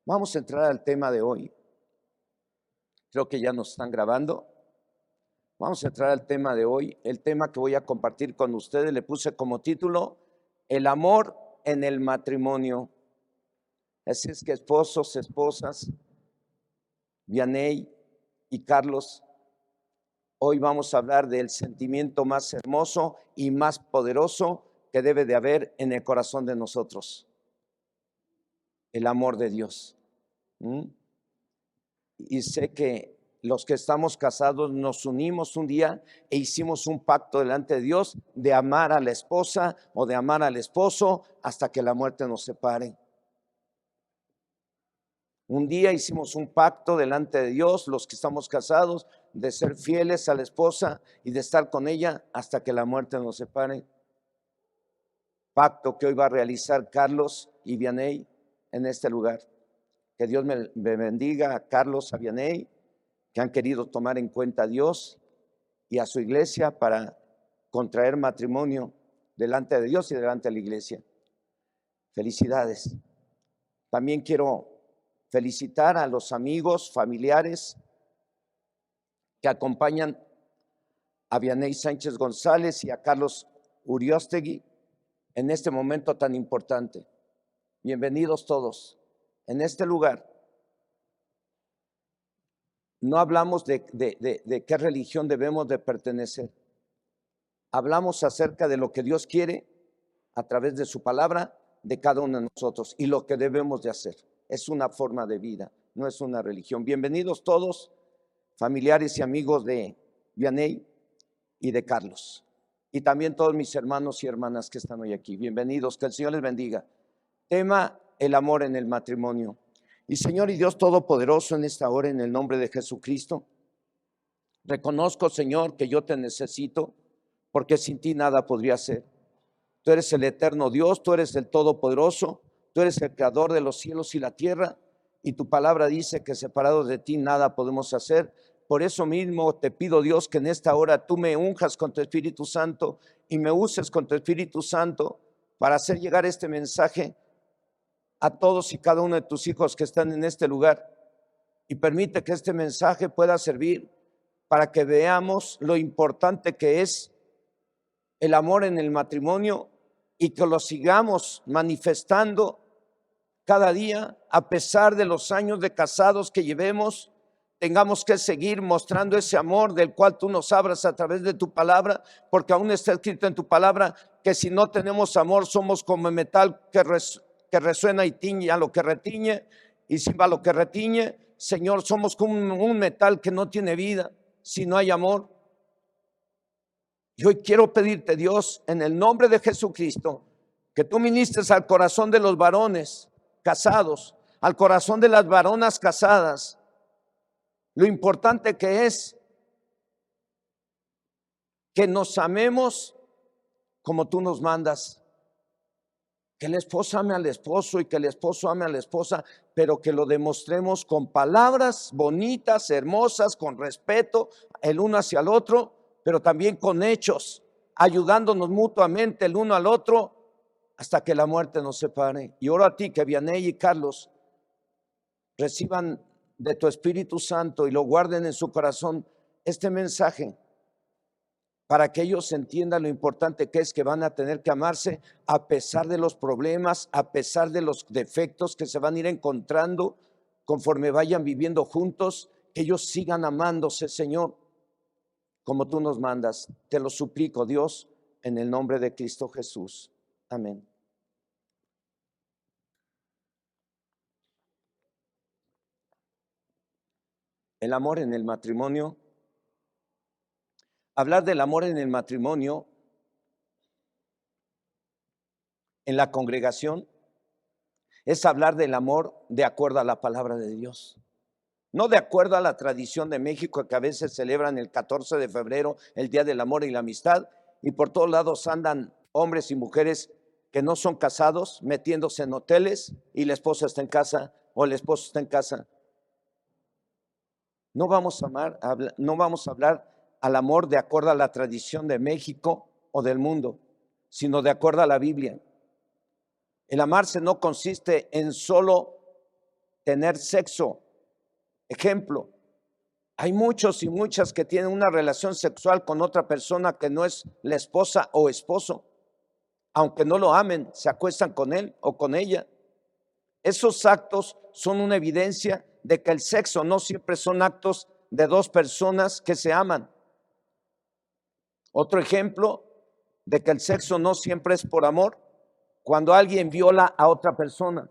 Vamos a entrar al tema de hoy. Creo que ya nos están grabando. Vamos a entrar al tema de hoy. El tema que voy a compartir con ustedes le puse como título: el amor en el matrimonio. Así es que esposos, esposas, Vianey y Carlos, hoy vamos a hablar del sentimiento más hermoso y más poderoso que debe de haber en el corazón de nosotros: el amor de Dios. Y sé que los que estamos casados nos unimos un día e hicimos un pacto delante de Dios de amar a la esposa o de amar al esposo hasta que la muerte nos separe. Un día hicimos un pacto delante de Dios, los que estamos casados, de ser fieles a la esposa y de estar con ella hasta que la muerte nos separe. Pacto que hoy va a realizar Carlos y Vianey en este lugar. Que Dios me bendiga a Carlos, a Vianey, que han querido tomar en cuenta a Dios y a su iglesia para contraer matrimonio delante de Dios y delante de la iglesia. Felicidades. También quiero felicitar a los amigos, familiares que acompañan a Vianey Sánchez González y a Carlos Uriostegui en este momento tan importante. Bienvenidos todos. En este lugar no hablamos de qué religión debemos de pertenecer. Hablamos acerca de lo que Dios quiere a través de su palabra de cada uno de nosotros y lo que debemos de hacer. Es una forma de vida, no es una religión. Bienvenidos todos, familiares y amigos de Vianey y de Carlos. Y también todos mis hermanos y hermanas que están hoy aquí. Bienvenidos, que el Señor les bendiga. Tema: el amor en el matrimonio. Y Señor y Dios Todopoderoso, en esta hora, en el nombre de Jesucristo, reconozco, Señor, que yo te necesito, porque sin ti nada podría ser. Tú eres el eterno Dios, tú eres el Todopoderoso, tú eres el creador de los cielos y la tierra, y tu palabra dice que separados de ti nada podemos hacer. Por eso mismo te pido, Dios, que en esta hora tú me unjas con tu Espíritu Santo y me uses con tu Espíritu Santo para hacer llegar este mensaje a todos y cada uno de tus hijos que están en este lugar, y permite que este mensaje pueda servir para que veamos lo importante que es el amor en el matrimonio y que lo sigamos manifestando cada día. A pesar de los años de casados que llevemos, tengamos que seguir mostrando ese amor del cual tú nos hablas a través de tu palabra, porque aún está escrito en tu palabra que si no tenemos amor somos como metal que resuena y tiñe a lo que retiñe, y si va a lo que retiñe, Señor, somos como un metal que no tiene vida si no hay amor. Y hoy quiero pedirte, Dios, en el nombre de Jesucristo, que tú ministres al corazón de los varones casados, al corazón de las varonas casadas, lo importante que es que nos amemos como tú nos mandas. Que el esposo ame al esposo y que el esposo ame a la esposa, pero que lo demostremos con palabras bonitas, hermosas, con respeto el uno hacia el otro, pero también con hechos, ayudándonos mutuamente el uno al otro hasta que la muerte nos separe. Y oro a ti que Vianey y Carlos reciban de tu Espíritu Santo y lo guarden en su corazón este mensaje, para que ellos entiendan lo importante que es que van a tener que amarse a pesar de los problemas, a pesar de los defectos que se van a ir encontrando conforme vayan viviendo juntos, que ellos sigan amándose, Señor, como tú nos mandas. Te lo suplico, Dios, en el nombre de Cristo Jesús. Amén. El amor en el matrimonio. Hablar del amor en el matrimonio en la congregación es hablar del amor de acuerdo a la palabra de Dios, no de acuerdo a la tradición de México, que a veces celebran el 14 de febrero, el Día del Amor y la Amistad, y por todos lados andan hombres y mujeres que no son casados metiéndose en hoteles y la esposa está en casa o el esposo está en casa. No vamos a hablar al amor de acuerdo a la tradición de México o del mundo, sino de acuerdo a la Biblia. El amarse no consiste en solo tener sexo. Ejemplo, hay muchos y muchas que tienen una relación sexual con otra persona que no es la esposa o esposo. Aunque no lo amen, se acuestan con él o con ella. Esos actos son una evidencia de que el sexo no siempre son actos de dos personas que se aman. Otro ejemplo de que el sexo no siempre es por amor, cuando alguien viola a otra persona.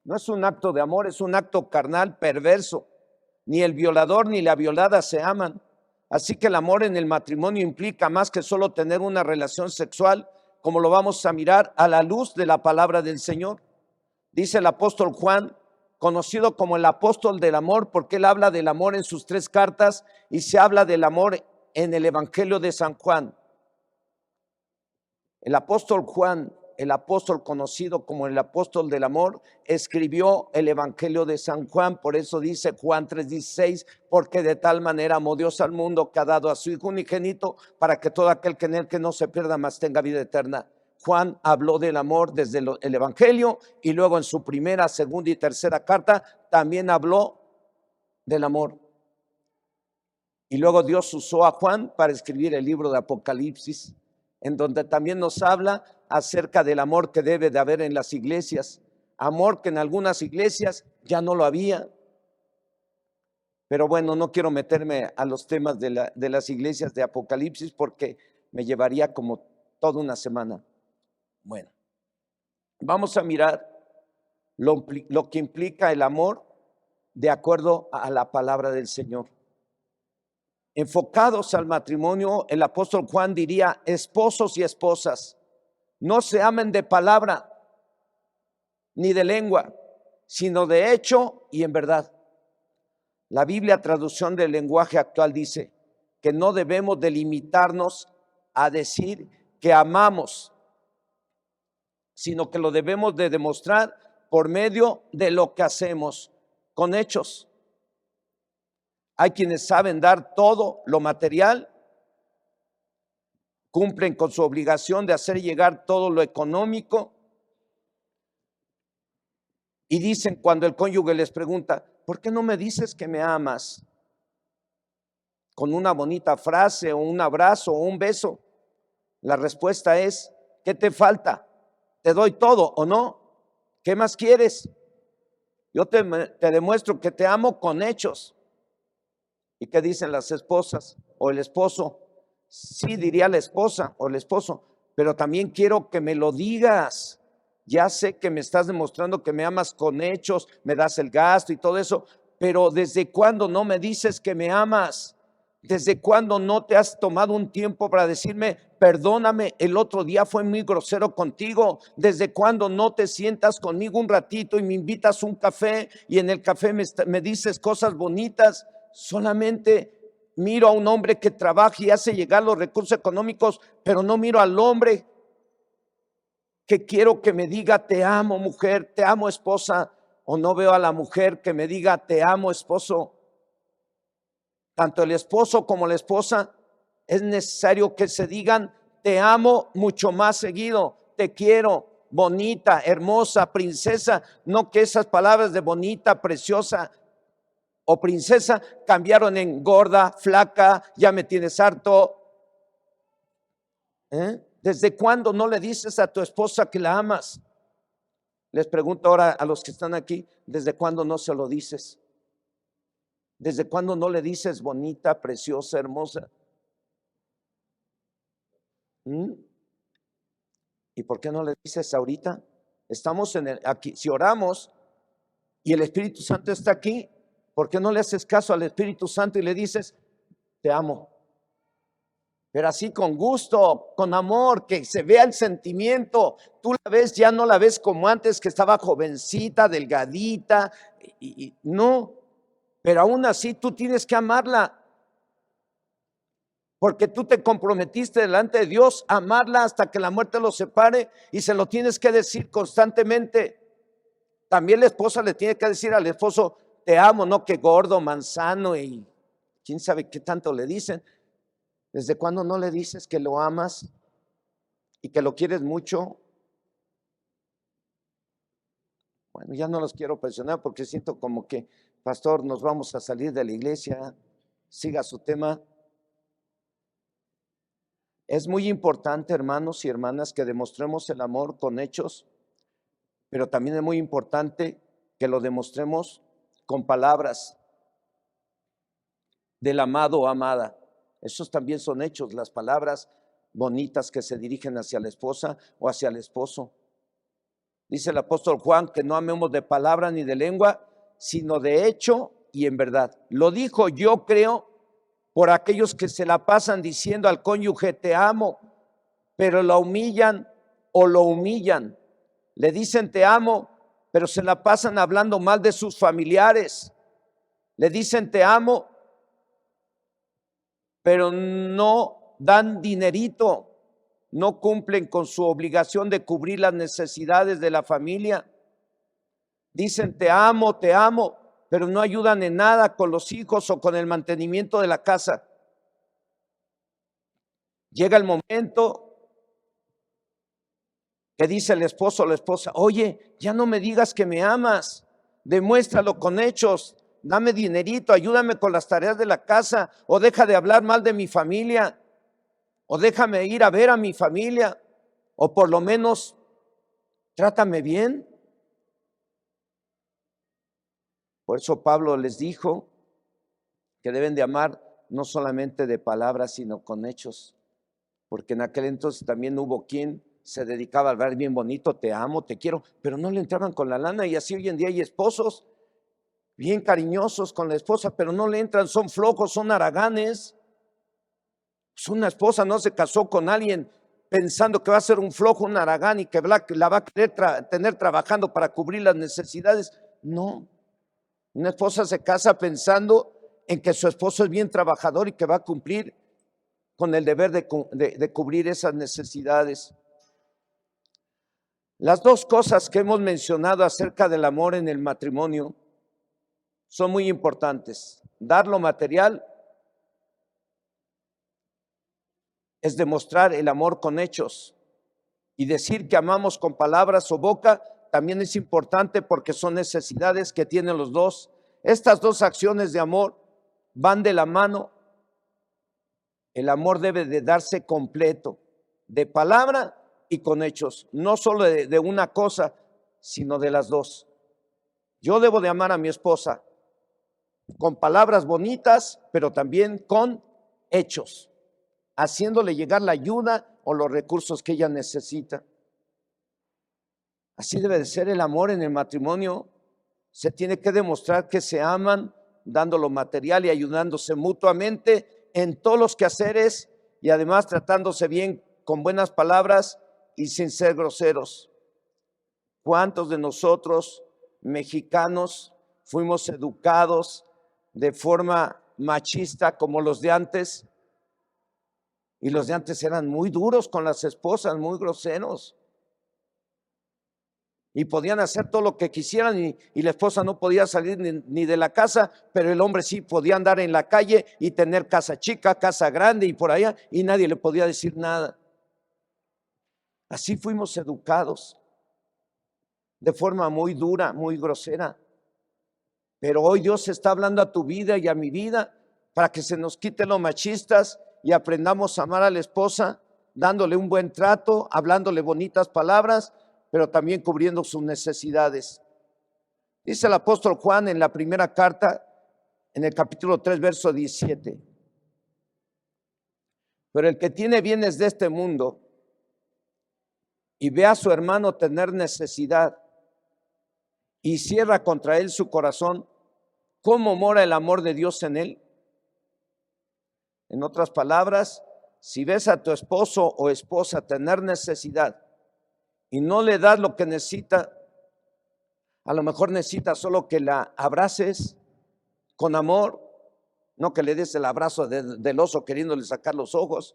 No es un acto de amor, es un acto carnal, perverso. Ni el violador ni la violada se aman. Así que el amor en el matrimonio implica más que solo tener una relación sexual, como lo vamos a mirar a la luz de la palabra del Señor. Dice el apóstol Juan, conocido como el apóstol del amor, porque él habla del amor en sus 3 cartas y se habla del amor en el Evangelio de San Juan. El apóstol Juan, el apóstol conocido como el apóstol del amor, escribió el Evangelio de San Juan. Por eso dice Juan 3:16, porque de tal manera amó Dios al mundo que ha dado a su Hijo unigénito para que todo aquel que en él que no se pierda, mas tenga vida eterna. Juan habló del amor desde el Evangelio y luego en su primera, segunda y tercera carta también habló del amor. Y luego Dios usó a Juan para escribir el libro de Apocalipsis, en donde también nos habla acerca del amor que debe de haber en las iglesias. Amor que en algunas iglesias ya no lo había. Pero bueno, no quiero meterme a los temas de las iglesias de Apocalipsis porque me llevaría como toda una semana. Bueno, vamos a mirar lo que implica el amor de acuerdo a la palabra del Señor. Enfocados al matrimonio, el apóstol Juan diría: esposos y esposas, no se amen de palabra ni de lengua, sino de hecho y en verdad. La Biblia, traducción del lenguaje actual, dice que no debemos de limitarnos a decir que amamos, sino que lo debemos de demostrar por medio de lo que hacemos, con hechos. Hay quienes saben dar todo lo material, cumplen con su obligación de hacer llegar todo lo económico y dicen cuando el cónyuge les pregunta: ¿por qué no me dices que me amas? Con una bonita frase o un abrazo o un beso. La respuesta es: ¿qué te falta? ¿Te doy todo o no? ¿Qué más quieres? Yo te demuestro que te amo con hechos. ¿Y qué dicen las esposas o el esposo? Sí, diría la esposa o el esposo, pero también quiero que me lo digas. Ya sé que me estás demostrando que me amas con hechos, me das el gasto y todo eso, pero ¿desde cuándo no me dices que me amas? ¿Desde cuándo no te has tomado un tiempo para decirme: perdóname, el otro día fue muy grosero contigo? ¿Desde cuándo no te sientas conmigo un ratito y me invitas un café y en el café me dices cosas bonitas? Solamente miro a un hombre que trabaja y hace llegar los recursos económicos, pero no miro al hombre que quiero que me diga: te amo, mujer, te amo, esposa. O no veo a la mujer que me diga: te amo, esposo. Tanto el esposo como la esposa es necesario que se digan: te amo mucho más seguido, te quiero, bonita, hermosa, princesa. No que esas palabras de bonita, preciosa o princesa cambiaron en gorda, flaca, ya me tienes harto. ¿Desde cuándo no le dices a tu esposa que la amas? Les pregunto ahora a los que están aquí: ¿desde cuándo no se lo dices? ¿Desde cuándo no le dices bonita, preciosa, hermosa? ¿Y por qué no le dices ahorita? Estamos aquí, si oramos y el Espíritu Santo está aquí, ¿por qué no le haces caso al Espíritu Santo y le dices: te amo? Pero así con gusto, con amor, que se vea el sentimiento. Tú la ves, ya no la ves como antes, que estaba jovencita, delgadita, no, pero aún así tú tienes que amarla, porque tú te comprometiste delante de Dios a amarla hasta que la muerte los separe, y se lo tienes que decir constantemente. También la esposa le tiene que decir al esposo: te amo, no que gordo, manzano y quién sabe qué tanto le dicen. ¿Desde cuándo no le dices que lo amas y que lo quieres mucho? Bueno, ya no los quiero presionar porque siento como que, pastor, nos vamos a salir de la iglesia, siga su tema. Es muy importante, hermanos y hermanas, que demostremos el amor con hechos, pero también es muy importante que lo demostremos con palabras del amado o amada. Esos también son hechos, las palabras bonitas que se dirigen hacia la esposa o hacia el esposo. Dice el apóstol Juan que no amemos de palabra ni de lengua, sino de hecho y en verdad. Lo dijo, yo creo, por aquellos que se la pasan diciendo al cónyuge te amo, pero la humillan o lo humillan. Le dicen te amo, pero se la pasan hablando mal de sus familiares. Le dicen te amo, pero no dan dinerito, no cumplen con su obligación de cubrir las necesidades de la familia. Dicen te amo, pero no ayudan en nada con los hijos o con el mantenimiento de la casa. Llega el momento que dice el esposo o la esposa, oye, ya no me digas que me amas, demuéstralo con hechos, dame dinerito, ayúdame con las tareas de la casa, o deja de hablar mal de mi familia, o déjame ir a ver a mi familia, o por lo menos trátame bien. Por eso Pablo les dijo que deben de amar no solamente de palabras, sino con hechos, porque en aquel entonces también hubo quien se dedicaba a hablar bien bonito, te amo, te quiero, pero no le entraban con la lana. Y así hoy en día hay esposos bien cariñosos con la esposa, pero no le entran, son flojos, son haraganes. Pues una esposa no se casó con alguien pensando que va a ser un flojo, un haragán y que la va a querer tener trabajando para cubrir las necesidades. No, una esposa se casa pensando en que su esposo es bien trabajador y que va a cumplir con el deber de cubrir esas necesidades. Las dos cosas que hemos mencionado acerca del amor en el matrimonio son muy importantes. Dar lo material es demostrar el amor con hechos, y decir que amamos con palabras o boca también es importante porque son necesidades que tienen los dos. Estas dos acciones de amor van de la mano. El amor debe de darse completo, de palabra y con hechos, no solo de una cosa, sino de las dos. Yo debo de amar a mi esposa con palabras bonitas, pero también con hechos, haciéndole llegar la ayuda o los recursos que ella necesita. Así debe de ser el amor en el matrimonio. Se tiene que demostrar que se aman, dando lo material y ayudándose mutuamente en todos los quehaceres, y además tratándose bien con buenas palabras y sin ser groseros. ¿Cuántos de nosotros, mexicanos, fuimos educados de forma machista como los de antes? Y los de antes eran muy duros con las esposas, muy groseros. Y podían hacer todo lo que quisieran y la esposa no podía salir ni de la casa, pero el hombre sí podía andar en la calle y tener casa chica, casa grande y por allá, y nadie le podía decir nada. Así fuimos educados, de forma muy dura, muy grosera. Pero hoy Dios está hablando a tu vida y a mi vida para que se nos quite los machistas y aprendamos a amar a la esposa, dándole un buen trato, hablándole bonitas palabras, pero también cubriendo sus necesidades. Dice el apóstol Juan en la primera carta, en el capítulo 3, verso 17. Pero el que tiene bienes de este mundo y ve a su hermano tener necesidad y cierra contra él su corazón, ¿cómo mora el amor de Dios en él? En otras palabras, si ves a tu esposo o esposa tener necesidad y no le das lo que necesita, a lo mejor necesita solo que la abraces con amor, no que le des el abrazo del oso queriéndole sacar los ojos,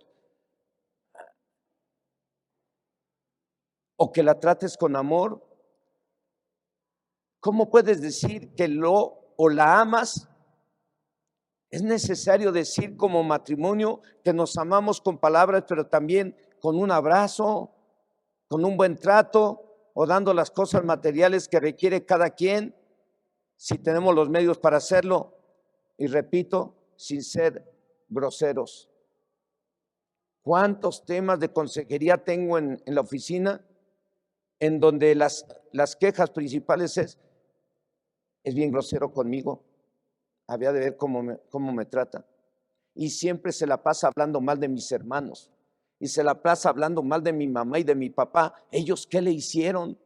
o que la trates con amor. ¿Cómo puedes decir que lo o la amas? Es necesario decir como matrimonio que nos amamos con palabras, pero también con un abrazo, con un buen trato, o dando las cosas materiales que requiere cada quien, si tenemos los medios para hacerlo, y repito, sin ser groseros. ¿Cuántos temas de consejería tengo en la oficina en donde las quejas principales es bien grosero conmigo, había de ver cómo me trata? Y siempre se la pasa hablando mal de mis hermanos, y se la pasa hablando mal de mi mamá y de mi papá. ¿Ellos qué le hicieron?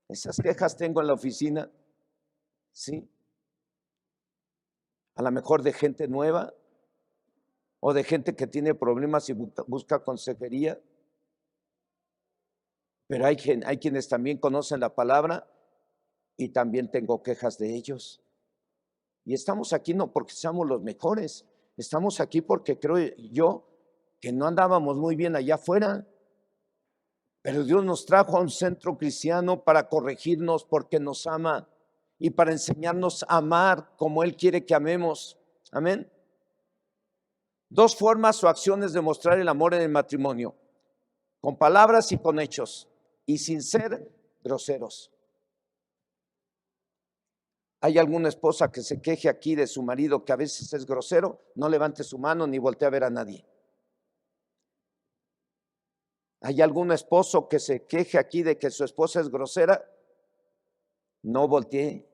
Esas quejas tengo en la oficina, ¿sí? A lo mejor de gente nueva o de gente que tiene problemas y busca consejería. Pero hay quienes también conocen la palabra y también tengo quejas de ellos. Y estamos aquí no porque seamos los mejores, estamos aquí porque creo yo que no andábamos muy bien allá afuera, pero Dios nos trajo a un centro cristiano para corregirnos porque nos ama y para enseñarnos a amar como Él quiere que amemos. Amén. Dos formas o acciones de mostrar el amor en el matrimonio: con palabras y con hechos, y sin ser groseros. ¿Hay alguna esposa que se queje aquí de su marido que a veces es grosero? No levante su mano ni voltee a ver a nadie. ¿Hay algún esposo que se queje aquí de que su esposa es grosera? No voltee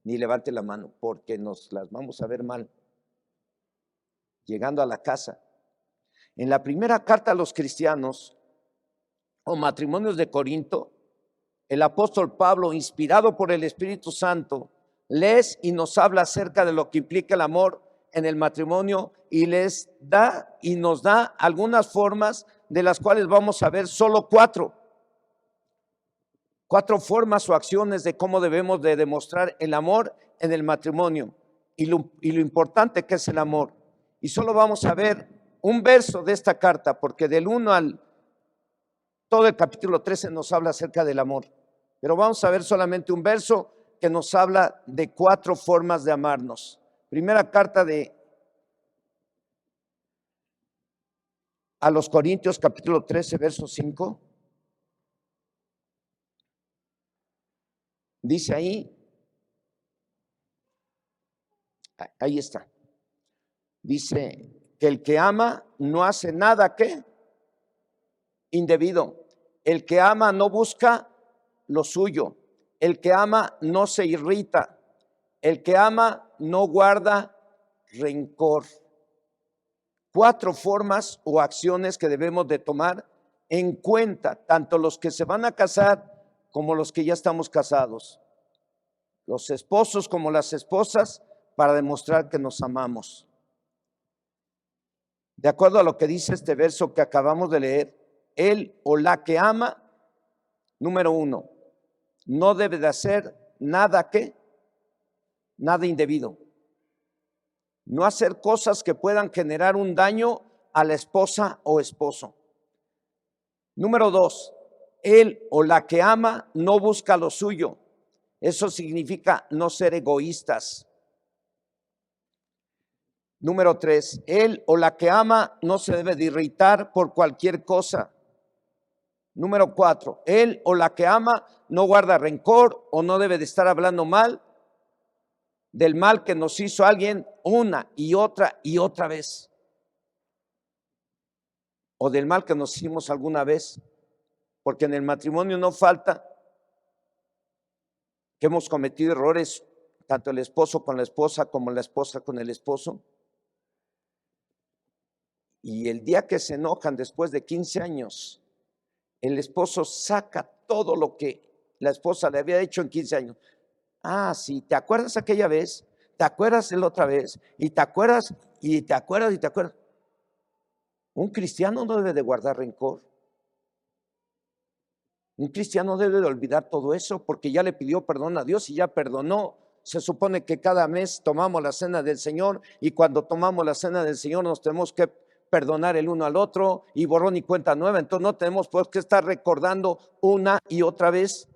ni levante la mano, porque nos las vamos a ver mal llegando a la casa. En la primera carta a los cristianos o matrimonios de Corinto, el apóstol Pablo, inspirado por el Espíritu Santo, les y nos habla acerca de lo que implica el amor en el matrimonio y les da y nos da algunas formas, de las cuales vamos a ver solo cuatro formas o acciones de cómo debemos de demostrar el amor en el matrimonio y lo importante que es el amor. Y solo vamos a ver un verso de esta carta, porque del 1 al todo el capítulo 13 nos habla acerca del amor, pero vamos a ver solamente un verso que nos habla de cuatro formas de amarnos. Primera carta a los Corintios, capítulo 13, verso 5. Dice ahí está. Dice que el que ama no hace nada que indebido. El que ama no busca lo suyo. El que ama no se irrita. El que ama no guarda rencor. Cuatro formas o acciones que debemos de tomar en cuenta, tanto los que se van a casar como los que ya estamos casados, los esposos como las esposas, para demostrar que nos amamos. De acuerdo a lo que dice este verso que acabamos de leer, él o la que ama, número 1, no debe de hacer nada indebido. No hacer cosas que puedan generar un daño a la esposa o esposo. Número 2, él o la que ama no busca lo suyo. Eso significa no ser egoístas. Número 3, él o la que ama no se debe de irritar por cualquier cosa. Número 4, él o la que ama no guarda rencor o no debe de estar hablando mal del mal que nos hizo alguien una y otra vez, o del mal que nos hicimos alguna vez, porque en el matrimonio no falta que hemos cometido errores, tanto el esposo con la esposa como la esposa con el esposo. Y el día que se enojan después de 15 años, el esposo saca todo lo que la esposa le había hecho en 15 años. Ah, sí, ¿te acuerdas aquella vez? ¿Te acuerdas la otra vez? ¿Y te acuerdas? ¿Y te acuerdas? ¿Y te acuerdas? Un cristiano no debe de guardar rencor. Un cristiano debe de olvidar todo eso porque ya le pidió perdón a Dios y ya perdonó. Se supone que cada mes tomamos la cena del Señor y cuando tomamos la cena del Señor nos tenemos que perdonar el uno al otro y borrón y cuenta nueva. Entonces no tenemos pues que estar recordando una y otra vez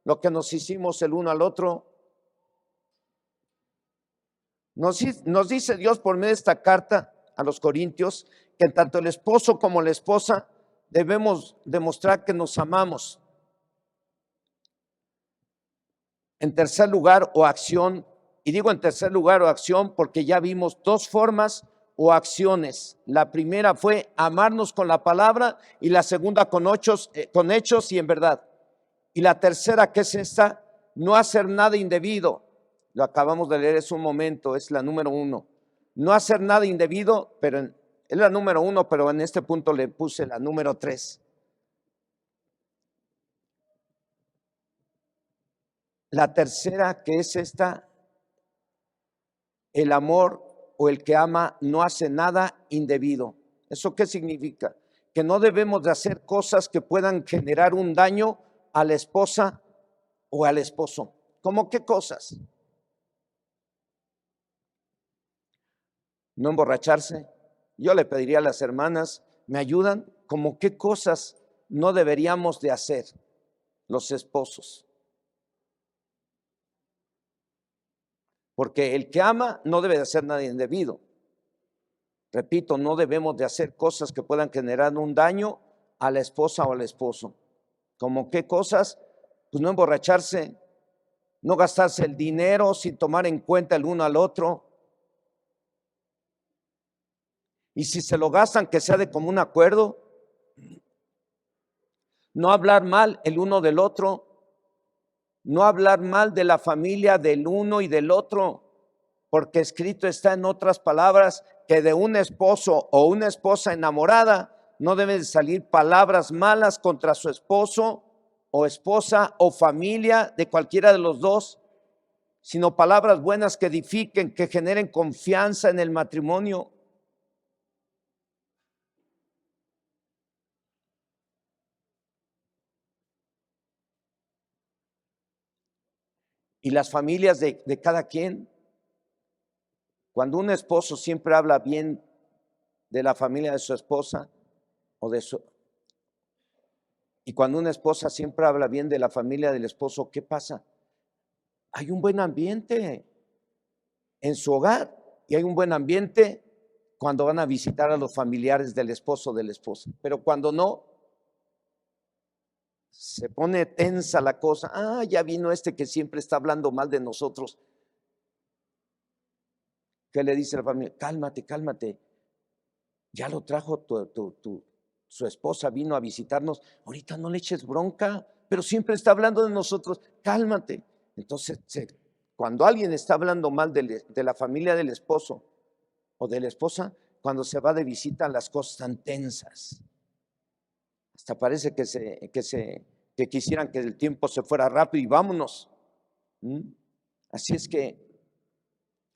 lo que nos hicimos el uno al otro. Nos dice Dios por medio de esta carta a los Corintios que tanto el esposo como la esposa debemos demostrar que nos amamos. En tercer lugar, o acción, y digo en tercer lugar o acción porque ya vimos dos formas o acciones. La primera fue amarnos con la palabra y la segunda con hechos y en verdad. Y la tercera, que es esta, no hacer nada indebido. Lo acabamos de leer hace un momento, es la número 1. No hacer nada indebido, pero es la número 1, pero en este punto le puse la número 3. La tercera, que es esta, el amor o el que ama no hace nada indebido. ¿Eso qué significa? Que no debemos de hacer cosas que puedan generar un daño a la esposa o al esposo. ¿Cómo qué cosas? No emborracharse. Yo le pediría a las hermanas, ¿me ayudan? ¿Cómo qué cosas no deberíamos de hacer los esposos? Porque el que ama no debe de hacer nada indebido. Repito, no debemos de hacer cosas que puedan generar un daño a la esposa o al esposo. ¿Cómo qué cosas? Pues no emborracharse, no gastarse el dinero sin tomar en cuenta el uno al otro. Y si se lo gastan, que sea de común acuerdo. No hablar mal el uno del otro. No hablar mal de la familia del uno y del otro. Porque escrito está en otras palabras que de un esposo o una esposa enamorada no deben salir palabras malas contra su esposo o esposa o familia de cualquiera de los dos, sino palabras buenas que edifiquen, que generen confianza en el matrimonio. Y las familias de cada quien, cuando un esposo siempre habla bien de la familia de su esposa o de su... Y cuando una esposa siempre habla bien de la familia del esposo, ¿qué pasa? Hay un buen ambiente en su hogar y hay un buen ambiente cuando van a visitar a los familiares del esposo o de la esposa. Pero cuando no, se pone tensa la cosa. Ah, ya vino este que siempre está hablando mal de nosotros. ¿Qué le dice la familia? Cálmate, cálmate. Ya lo trajo su esposa, vino a visitarnos. Ahorita no le eches bronca, pero siempre está hablando de nosotros. Cálmate. Entonces, cuando alguien está hablando mal de la familia del esposo o de la esposa, cuando se va de visita las cosas están tensas. Hasta parece que quisieran que el tiempo se fuera rápido y vámonos. Así es que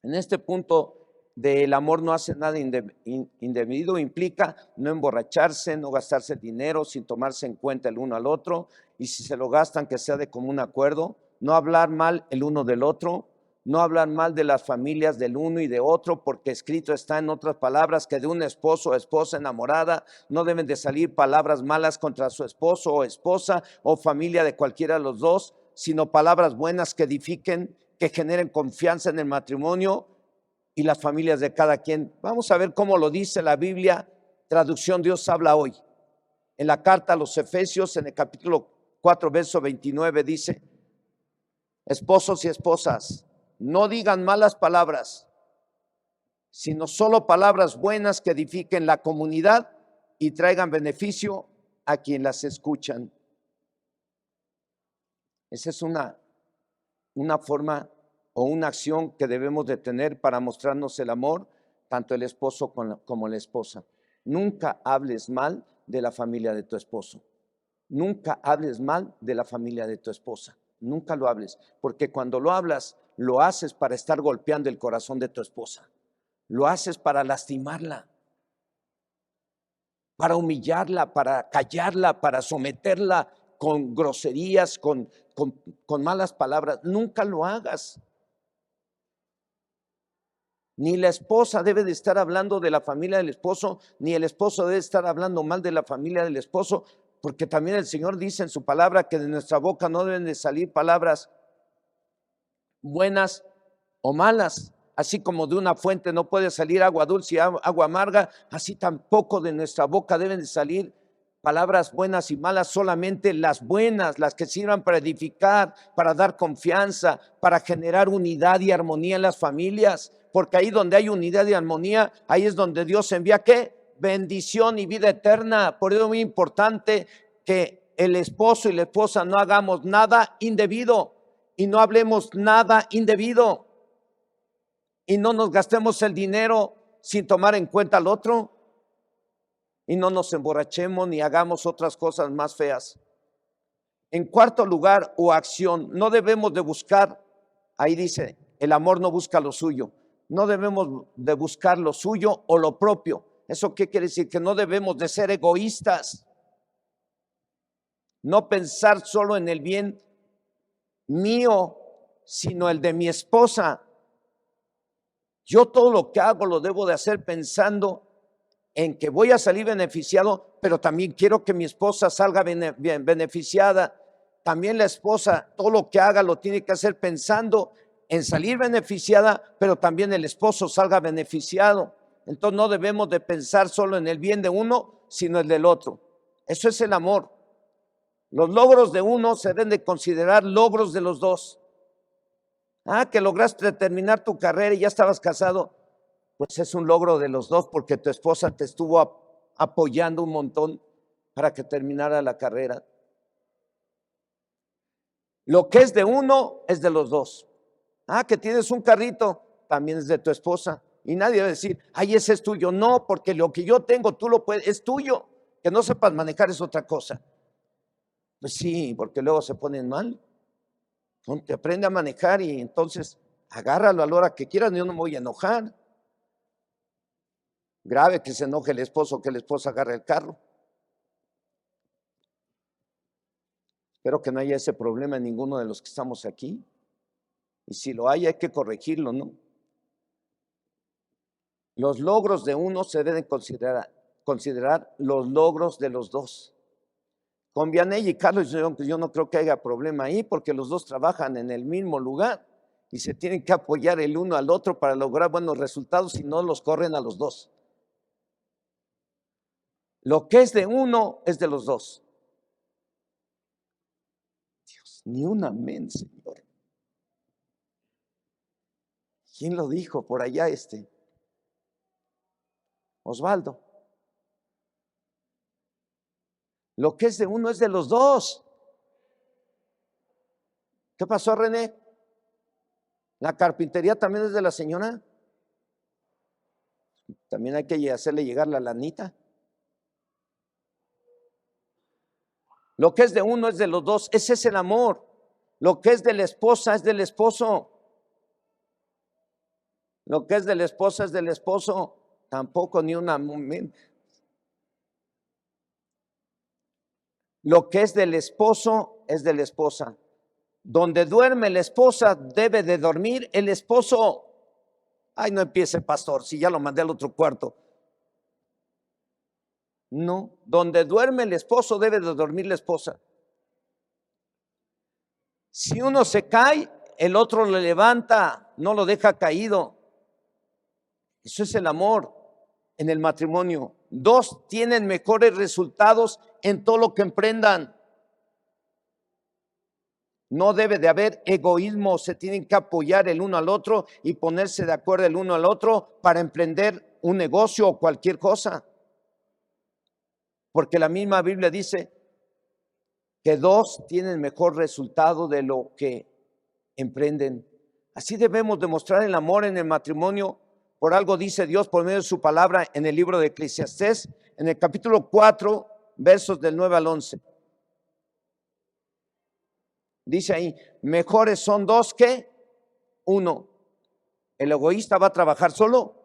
en este punto del amor no hace nada indebido, implica no emborracharse, no gastarse dinero sin tomarse en cuenta el uno al otro, y si se lo gastan que sea de común acuerdo, no hablar mal el uno del otro, no hablar mal de las familias del uno y de otro, porque escrito está en otras palabras que de un esposo o esposa enamorada no deben de salir palabras malas contra su esposo o esposa o familia de cualquiera de los dos, sino palabras buenas que edifiquen, que generen confianza en el matrimonio y las familias de cada quien. Vamos a ver cómo lo dice la Biblia, traducción Dios habla hoy. En la carta a los Efesios, en el capítulo 4, verso 29, dice: esposos y esposas, no digan malas palabras, sino solo palabras buenas que edifiquen la comunidad y traigan beneficio a quien las escuchan. Esa es una forma o una acción que debemos de tener para mostrarnos el amor, tanto el esposo como la esposa. Nunca hables mal de la familia de tu esposo. Nunca hables mal de la familia de tu esposa. Nunca lo hables, porque cuando lo hablas, lo haces para estar golpeando el corazón de tu esposa. Lo haces para lastimarla, para humillarla, para callarla, para someterla con groserías, con malas palabras. Nunca lo hagas. Ni la esposa debe de estar hablando de la familia del esposo, ni el esposo debe estar hablando mal de la familia del esposo, porque también el Señor dice en su palabra que de nuestra boca no deben de salir palabras buenas o malas. Así como de una fuente no puede salir agua dulce y agua amarga, así tampoco de nuestra boca deben de salir palabras buenas y malas, solamente las buenas, las que sirvan para edificar, para dar confianza, para generar unidad y armonía en las familias, porque ahí donde hay unidad y armonía, ahí es donde Dios envía ¿qué? Bendición y vida eterna. Por eso es muy importante que el esposo y la esposa no hagamos nada indebido y no hablemos nada indebido y no nos gastemos el dinero sin tomar en cuenta al otro y no nos emborrachemos ni hagamos otras cosas más feas. En cuarto lugar, o acción, no debemos de buscar, ahí dice, el amor no busca lo suyo, no debemos de buscar lo suyo o lo propio. ¿Eso qué quiere decir? Que no debemos de ser egoístas, no pensar solo en el bien mío, sino el de mi esposa. Yo todo lo que hago lo debo de hacer pensando en que voy a salir beneficiado, pero también quiero que mi esposa salga bien beneficiada. También la esposa, todo lo que haga lo tiene que hacer pensando en salir beneficiada, pero también el esposo salga beneficiado. Entonces no debemos de pensar solo en el bien de uno, sino el del otro. Eso es el amor. Los logros de uno se deben de considerar logros de los dos. Que lograste terminar tu carrera y ya estabas casado, pues es un logro de los dos porque tu esposa te estuvo apoyando un montón para que terminara la carrera. Lo que es de uno es de los dos. Que tienes un carrito, también es de tu esposa. Y nadie va a decir, ay, ese es tuyo. No, porque lo que yo tengo, tú lo puedes, es tuyo. Que no sepas manejar es otra cosa. Pues sí, porque luego se ponen mal. Te aprende a manejar y entonces agárralo a la hora que quieras, yo no me voy a enojar. Grave que se enoje el esposo, que la esposa agarre el carro. Espero que no haya ese problema en ninguno de los que estamos aquí. Y si lo hay que corregirlo, ¿no? Los logros de uno se deben considerar los logros de los dos. Con Vianey y Carlos yo no creo que haya problema ahí porque los dos trabajan en el mismo lugar y se tienen que apoyar el uno al otro para lograr buenos resultados y no los corren a los dos. Lo que es de uno es de los dos. Dios, ni un amén, Señor. ¿Quién lo dijo por allá Osvaldo? Lo que es de uno es de los dos. ¿Qué pasó, René? ¿La carpintería también es de la señora? También hay que hacerle llegar la lanita. Lo que es de uno es de los dos. Ese es el amor. Lo que es de la esposa es del esposo. Lo que es de la esposa es del esposo. Tampoco ni una. Lo que es del esposo es de la esposa. Donde duerme la esposa debe de dormir el esposo. Ay, no empiece, pastor, si ya lo mandé al otro cuarto. No, donde duerme el esposo debe de dormir la esposa. Si uno se cae, el otro lo levanta, no lo deja caído. Eso es el amor en el matrimonio. Dos tienen mejores resultados en todo lo que emprendan. No debe de haber egoísmo, se tienen que apoyar el uno al otro y ponerse de acuerdo el uno al otro para emprender un negocio o cualquier cosa. Porque la misma Biblia dice que dos tienen mejor resultado de lo que emprenden. Así debemos demostrar el amor en el matrimonio. Por algo dice Dios por medio de su palabra en el libro de Eclesiastés, en el capítulo 4, versos del 9 al 11. Dice ahí, mejores son dos que uno. El egoísta va a trabajar solo.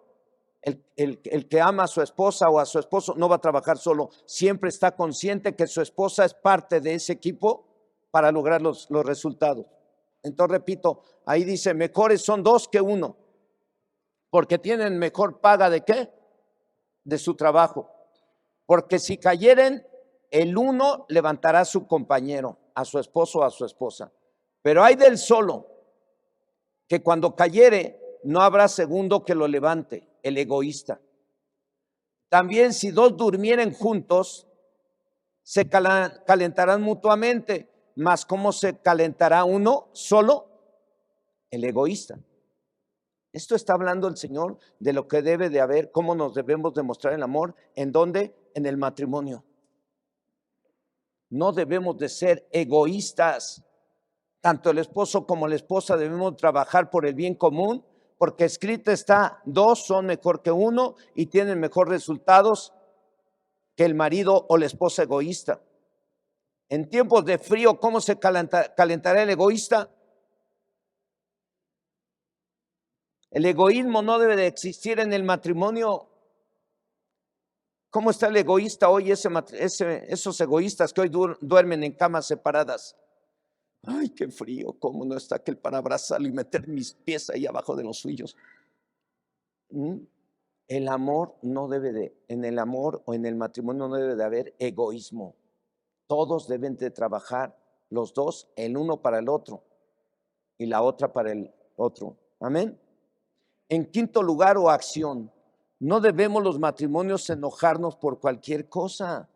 El que ama a su esposa o a su esposo no va a trabajar solo. Siempre está consciente que su esposa es parte de ese equipo para lograr los resultados. Entonces repito, ahí dice, mejores son dos que uno. Porque tienen mejor paga ¿de qué? De su trabajo. Porque si cayeren, el uno levantará a su compañero, a su esposo o a su esposa. Pero hay del solo, que cuando cayere, no habrá segundo que lo levante, el egoísta. También si dos durmieren juntos, se calentarán mutuamente, mas ¿cómo se calentará uno solo? El egoísta. Esto está hablando el Señor de lo que debe de haber, cómo nos debemos demostrar el amor, ¿en dónde? En el matrimonio. No debemos de ser egoístas. Tanto el esposo como la esposa debemos trabajar por el bien común, porque escrito está, 2 son mejor que 1 y tienen mejor resultados que el marido o la esposa egoísta. En tiempos de frío, ¿cómo se calentará el egoísta? El egoísmo no debe de existir en el matrimonio. ¿Cómo está el egoísta hoy, esos egoístas que hoy duermen en camas separadas? Ay, qué frío, cómo no está aquel para abrazarlo y meter mis pies ahí abajo de los suyos. El amor no debe de, en el amor o en el matrimonio no debe de haber egoísmo. Todos deben de trabajar, los dos, el uno para el otro y la otra para el otro. Amén. En quinto lugar, o acción, no debemos los matrimonios enojarnos por cualquier cosa.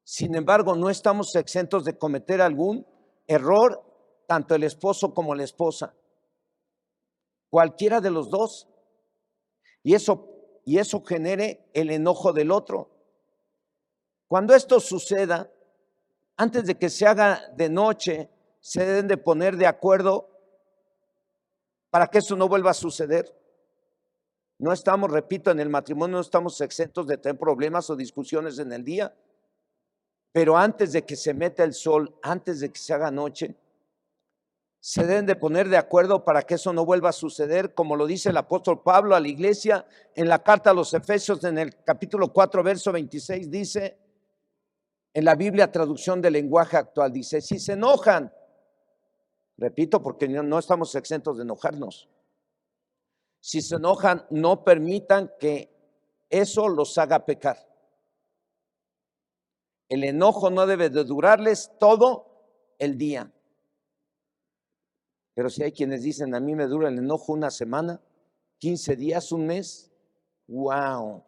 Sin embargo, no estamos exentos de cometer algún error, tanto el esposo como la esposa. Cualquiera de los dos. Y eso genere el enojo del otro. Cuando esto suceda, antes de que se haga de noche, se deben de poner de acuerdo para que eso no vuelva a suceder. No estamos, repito, en el matrimonio no estamos exentos de tener problemas o discusiones en el día, pero antes de que se meta el sol, antes de que se haga noche, se deben de poner de acuerdo para que eso no vuelva a suceder, como lo dice el apóstol Pablo a la iglesia en la carta a los Efesios, en el capítulo 4, verso 26, dice, en la Biblia traducción del lenguaje actual, dice, si se enojan, repito, porque no estamos exentos de enojarnos, si se enojan, no permitan que eso los haga pecar. El enojo no debe de durarles todo el día. Pero si hay quienes dicen, a mí me dura el enojo una semana, 15 días, un mes, wow.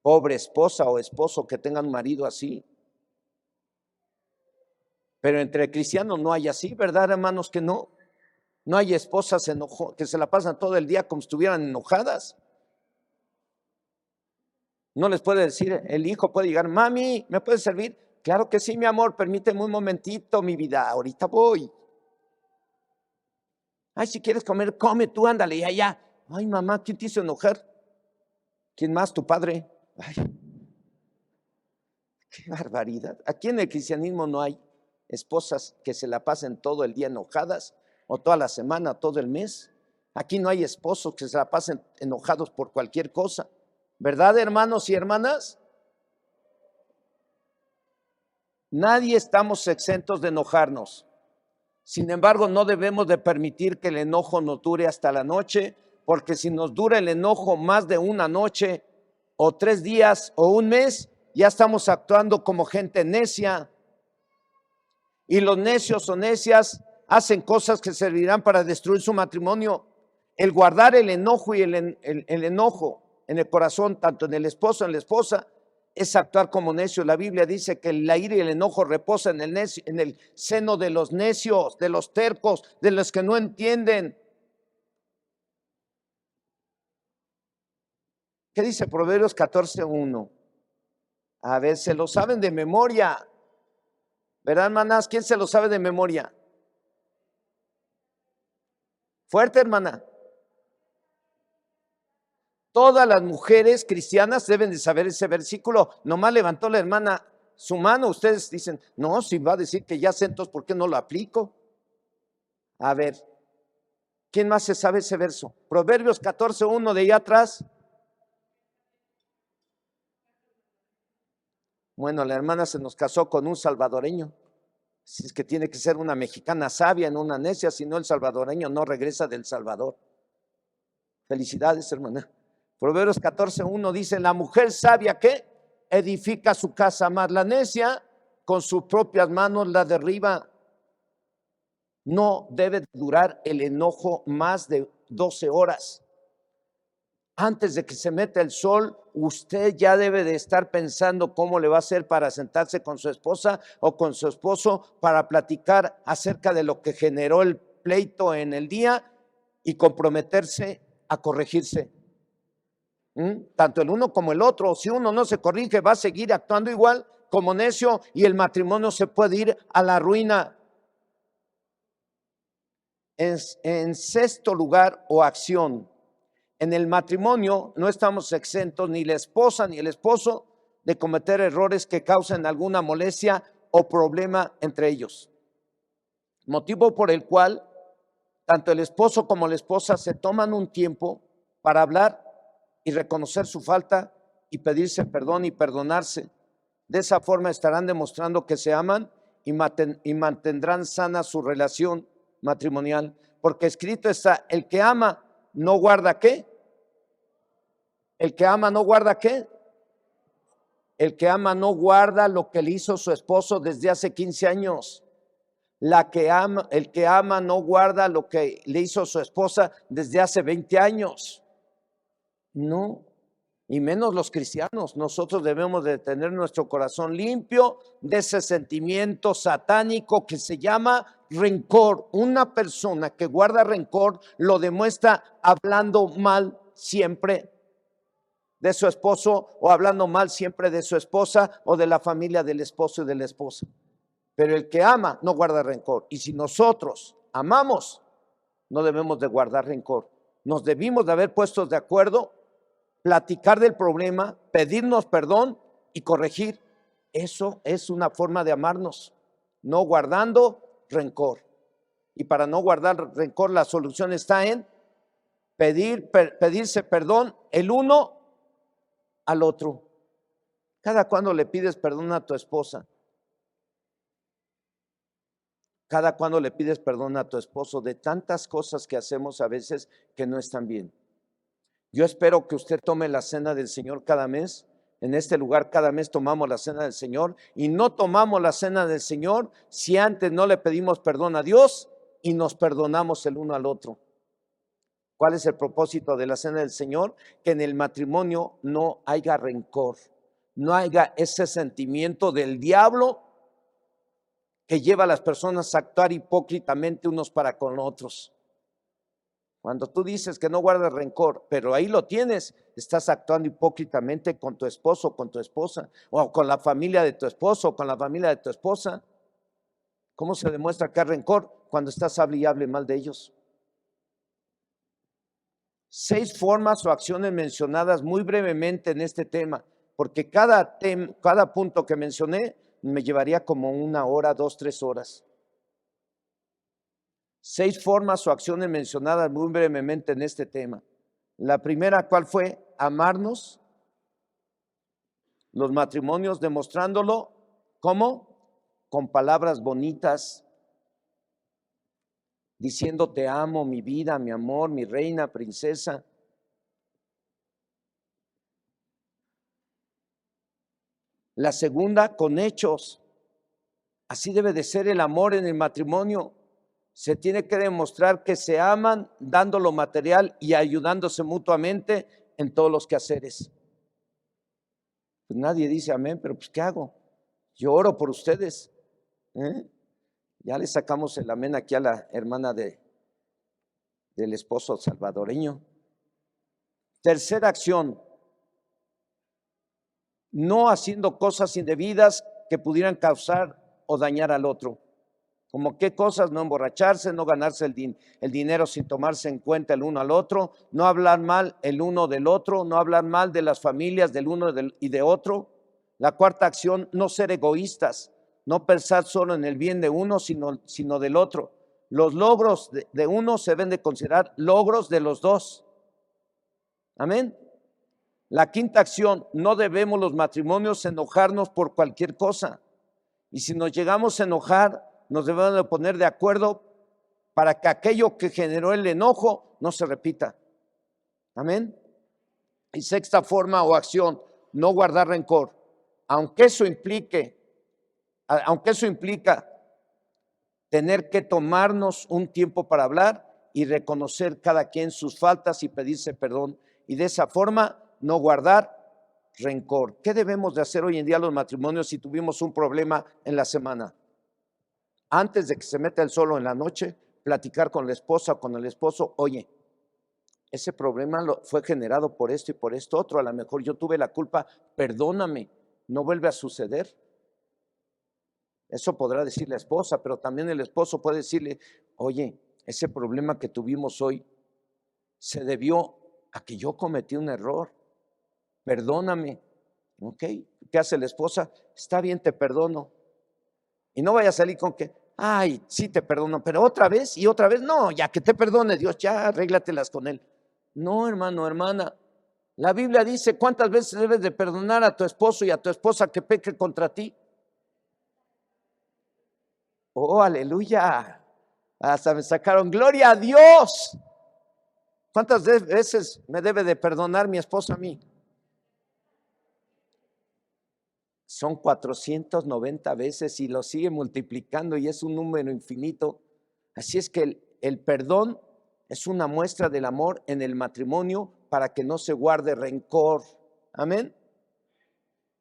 Pobre esposa o esposo que tengan un marido así. Pero entre cristianos no hay así, ¿verdad, hermanos? Que no. No hay esposas que se la pasan todo el día como si estuvieran enojadas. No les puede decir, el hijo puede llegar, mami, ¿me puedes servir? Claro que sí, mi amor, permíteme un momentito, mi vida, ahorita voy. Ay, si quieres comer, come tú, ándale, y allá. Ay, mamá, ¿quién te hizo enojar? ¿Quién más? Tu padre. Ay, qué barbaridad. Aquí en el cristianismo no hay esposas que se la pasen todo el día enojadas, o toda la semana, todo el mes. Aquí no hay esposos que se la pasen enojados por cualquier cosa. ¿Verdad, hermanos y hermanas? Nadie estamos exentos de enojarnos. Sin embargo, no debemos de permitir que el enojo nos dure hasta la noche, porque si nos dura el enojo más de una noche, o 3 días, o un mes, ya estamos actuando como gente necia. Y los necios o necias hacen cosas que servirán para destruir su matrimonio. El guardar el enojo y el enojo en el corazón, tanto en el esposo como en la esposa, es actuar como necio. La Biblia dice que la ira y el enojo reposan en el seno de los necios, de los tercos, de los que no entienden. ¿Qué dice Proverbios 14:1? A ver, se lo saben de memoria. ¿Verdad, hermanas? ¿Quién se lo sabe de memoria? Fuerte, hermana. Todas las mujeres cristianas deben de saber ese versículo. Nomás levantó la hermana su mano. Ustedes dicen, no, si va a decir que ya sé, entonces ¿por qué no lo aplico? A ver, ¿quién más se sabe ese verso? Proverbios 14:1 de allá atrás. Bueno, la hermana se nos casó con un salvadoreño. Si es que tiene que ser una mexicana sabia, no una necia, si no el salvadoreño no regresa del Salvador. Felicidades, hermana. Proverbios 14:1 dice, la mujer sabia que edifica su casa, más la necia con sus propias manos la derriba. No debe durar el enojo más de 12 horas. Antes de que se meta el sol, usted ya debe de estar pensando cómo le va a hacer para sentarse con su esposa o con su esposo para platicar acerca de lo que generó el pleito en el día y comprometerse a corregirse. Tanto el uno como el otro. Si uno no se corrige, va a seguir actuando igual como necio y el matrimonio se puede ir a la ruina. En sexto lugar, o acción. En el matrimonio no estamos exentos, ni la esposa ni el esposo, de cometer errores que causen alguna molestia o problema entre ellos. Motivo por el cual tanto el esposo como la esposa se toman un tiempo para hablar y reconocer su falta y pedirse perdón y perdonarse. De esa forma estarán demostrando que se aman y mantendrán sana su relación matrimonial. Porque escrito está, el que ama no guarda ¿qué? El que ama no guarda ¿qué? El que ama no guarda lo que le hizo su esposo desde hace 15 años. El que ama no guarda lo que le hizo su esposa desde hace 20 años. No, y menos los cristianos. Nosotros debemos de tener nuestro corazón limpio de ese sentimiento satánico que se llama rencor. Una persona que guarda rencor lo demuestra hablando mal siempre de su esposo o hablando mal siempre de su esposa o de la familia del esposo y de la esposa. Pero el que ama no guarda rencor. Y si nosotros amamos, no debemos de guardar rencor. Nos debimos de haber puesto de acuerdo, platicar del problema, pedirnos perdón y corregir. Eso es una forma de amarnos, no guardando rencor. Y para no guardar rencor, la solución está en pedirse perdón el uno al otro. ¿Cada cuándo le pides perdón a tu esposa? ¿Cada cuándo le pides perdón a tu esposo de tantas cosas que hacemos a veces que no están bien? Yo espero que usted tome la cena del Señor cada mes. En este lugar cada mes tomamos la cena del Señor y no tomamos la cena del Señor si antes no le pedimos perdón a Dios y nos perdonamos el uno al otro. ¿Cuál es el propósito de la cena del Señor? Que en el matrimonio no haya rencor, no haya ese sentimiento del diablo que lleva a las personas a actuar hipócritamente unos para con otros. Cuando tú dices que no guardas rencor, pero ahí lo tienes, estás actuando hipócritamente con tu esposo, con tu esposa, o con la familia de tu esposo, o con la familia de tu esposa. ¿Cómo se demuestra que hay rencor? Cuando estás hable y hable mal de ellos. 6 formas o acciones mencionadas muy brevemente en este tema, porque cada punto que mencioné me llevaría como 1 hora, 2, 3 horas. 6 formas o acciones mencionadas muy brevemente en este tema. La primera, ¿cuál fue? Amarnos. Los matrimonios demostrándolo, ¿cómo? Con palabras bonitas, diciendo te amo, mi vida, mi amor, mi reina, princesa. La segunda, con hechos. Así debe de ser el amor en el matrimonio. Se tiene que demostrar que se aman dando lo material y ayudándose mutuamente en todos los quehaceres. Pues nadie dice amén, pero pues ¿qué hago? Yo oro por ustedes. Ya le sacamos el amén aquí a la hermana del esposo salvadoreño. Tercera acción, no haciendo cosas indebidas que pudieran causar o dañar al otro. Como qué cosas: no emborracharse, no ganarse el dinero sin tomarse en cuenta el uno al otro, no hablar mal el uno del otro, no hablar mal de las familias del uno y de otro. La cuarta acción, no ser egoístas, no pensar solo en el bien de uno, sino del otro. Los logros de uno se deben de considerar logros de los dos. Amén. La quinta acción, no debemos los matrimonios enojarnos por cualquier cosa. Y si nos llegamos a enojar, nos debemos de poner de acuerdo para que aquello que generó el enojo no se repita. Amén. Y sexta forma o acción, no guardar rencor. Aunque eso implica tener que tomarnos un tiempo para hablar y reconocer cada quien sus faltas y pedirse perdón y de esa forma no guardar rencor. ¿Qué debemos de hacer hoy en día los matrimonios si tuvimos un problema en la semana? Antes de que se meta el sol en la noche, platicar con la esposa o con el esposo, oye, ese problema fue generado por esto y por esto otro, a lo mejor yo tuve la culpa, perdóname, no vuelve a suceder. Eso podrá decir la esposa, pero también el esposo puede decirle, oye, ese problema que tuvimos hoy se debió a que yo cometí un error, perdóname. ¿Ok? ¿Qué hace la esposa? Está bien, te perdono. Y no vaya a salir con que, ay, sí te perdono, pero otra vez y otra vez, no, ya que te perdone Dios, ya arréglatelas con él. No, hermano, hermana, la Biblia dice, ¿cuántas veces debes de perdonar a tu esposo y a tu esposa que peque contra ti? Oh, aleluya, hasta me sacaron, gloria a Dios. ¿Cuántas veces me debe de perdonar mi esposa a mí? Son 490 veces y lo sigue multiplicando y es un número infinito. Así es que el perdón es una muestra del amor en el matrimonio para que no se guarde rencor. Amén.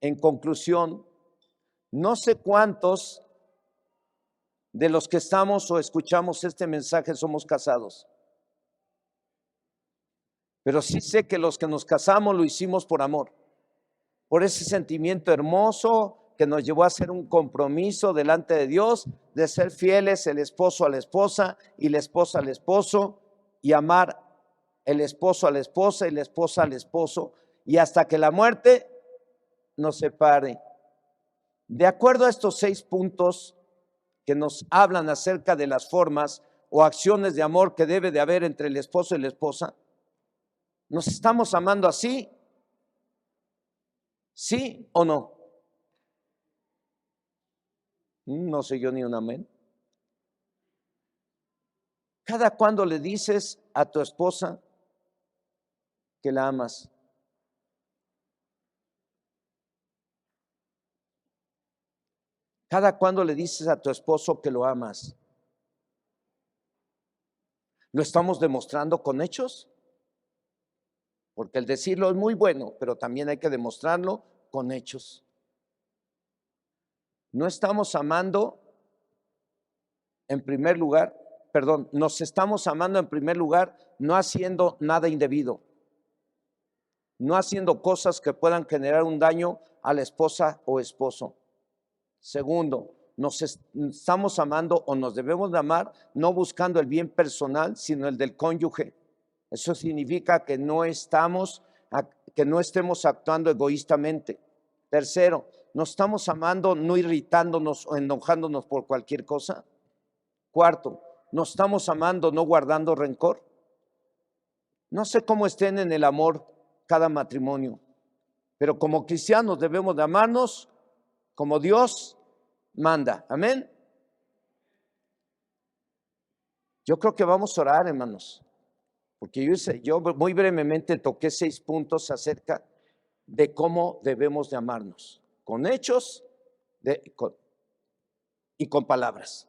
En conclusión, no sé cuántos de los que estamos o escuchamos este mensaje somos casados, pero sí sé que los que nos casamos lo hicimos por amor, por ese sentimiento hermoso que nos llevó a hacer un compromiso delante de Dios, de ser fieles el esposo a la esposa y la esposa al esposo, y amar el esposo a la esposa y la esposa al esposo, y hasta que la muerte nos separe. De acuerdo a estos 6 puntos que nos hablan acerca de las formas o acciones de amor que debe de haber entre el esposo y la esposa, ¿nos estamos amando así? ¿Sí o no? No sé yo ni un amén. ¿Cada cuándo le dices a tu esposa que la amas? ¿Cada cuándo le dices a tu esposo que lo amas? ¿Lo estamos demostrando con hechos? Porque el decirlo es muy bueno, pero también hay que demostrarlo con hechos. No estamos amando en primer lugar, perdón, nos estamos amando en primer lugar no haciendo nada indebido, no haciendo cosas que puedan generar un daño a la esposa o esposo. Segundo, nos estamos amando o nos debemos de amar no buscando el bien personal, sino el del cónyuge. Eso significa que no estemos actuando egoístamente. Tercero, nos estamos amando no irritándonos o enojándonos por cualquier cosa. Cuarto, nos estamos amando no guardando rencor. No sé cómo estén en el amor cada matrimonio, pero como cristianos debemos de amarnos como Dios manda. Amén. Yo creo que vamos a orar, hermanos, porque yo muy brevemente toqué 6 puntos acerca de cómo debemos de amarnos, con hechos y con palabras.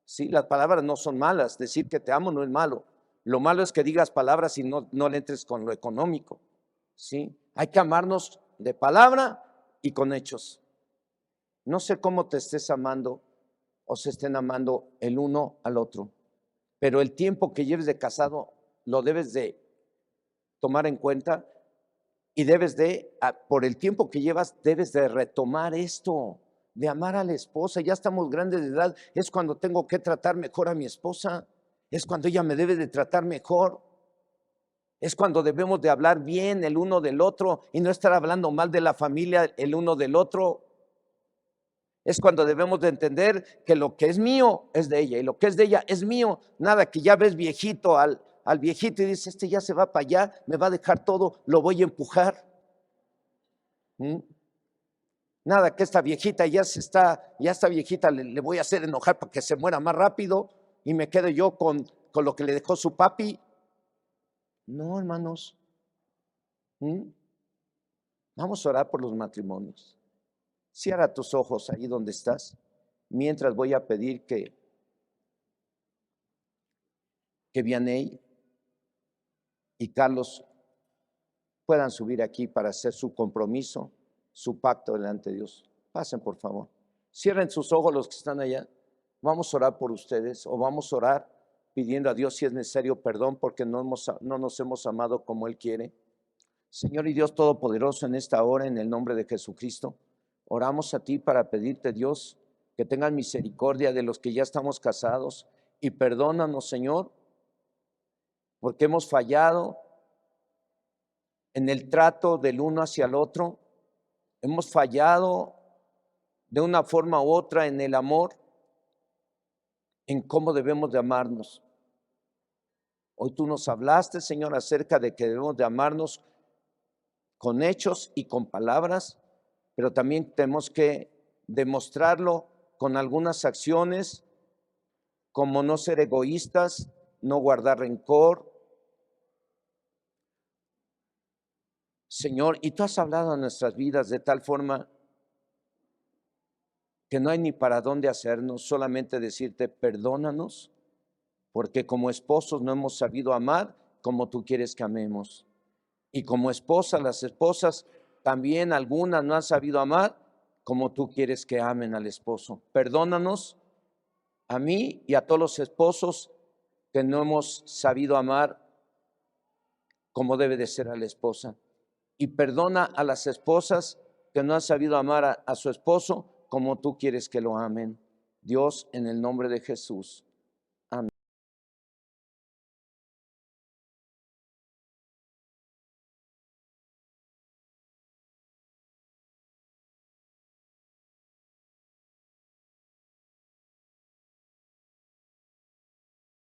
Sí, las palabras no son malas, decir que te amo no es malo. Lo malo es que digas palabras y no le entres con lo económico. Sí, hay que amarnos de palabra y con hechos. No sé cómo te estés amando o se estén amando el uno al otro, pero el tiempo que lleves de casado lo debes de tomar en cuenta y por el tiempo que llevas, debes de retomar esto, de amar a la esposa. Ya estamos grandes de edad, es cuando tengo que tratar mejor a mi esposa, es cuando ella me debe de tratar mejor, es cuando debemos de hablar bien el uno del otro y no estar hablando mal de la familia el uno del otro. Es cuando debemos de entender que lo que es mío es de ella y lo que es de ella es mío. Nada que ya ves viejito al viejito y dices, este ya se va para allá, me va a dejar todo, lo voy a empujar. Nada que esta viejita ya está viejita, le voy a hacer enojar para que se muera más rápido y me quedo yo con lo que le dejó su papi. No, hermanos. Vamos a orar por los matrimonios. Cierra tus ojos ahí donde estás, mientras voy a pedir que Vianey y Carlos puedan subir aquí para hacer su compromiso, su pacto delante de Dios. Pasen, por favor. Cierren sus ojos los que están allá. Vamos a orar por ustedes o vamos a orar pidiendo a Dios si es necesario perdón porque no nos hemos amado como Él quiere. Señor y Dios Todopoderoso, en esta hora, en el nombre de Jesucristo, oramos a ti para pedirte, Dios, que tengas misericordia de los que ya estamos casados y perdónanos, Señor, porque hemos fallado en el trato del uno hacia el otro, hemos fallado de una forma u otra en el amor, en cómo debemos de amarnos. Hoy tú nos hablaste, Señor, acerca de que debemos de amarnos con hechos y con palabras, pero también tenemos que demostrarlo con algunas acciones, como no ser egoístas, no guardar rencor. Señor, y tú has hablado en nuestras vidas de tal forma que no hay ni para dónde hacernos, solamente decirte perdónanos, porque como esposos no hemos sabido amar como tú quieres que amemos. Y como esposas, las esposas también algunas no han sabido amar como tú quieres que amen al esposo. Perdónanos a mí y a todos los esposos que no hemos sabido amar como debe de ser a la esposa. Y perdona a las esposas que no han sabido amar a su esposo como tú quieres que lo amen. Dios, en el nombre de Jesús,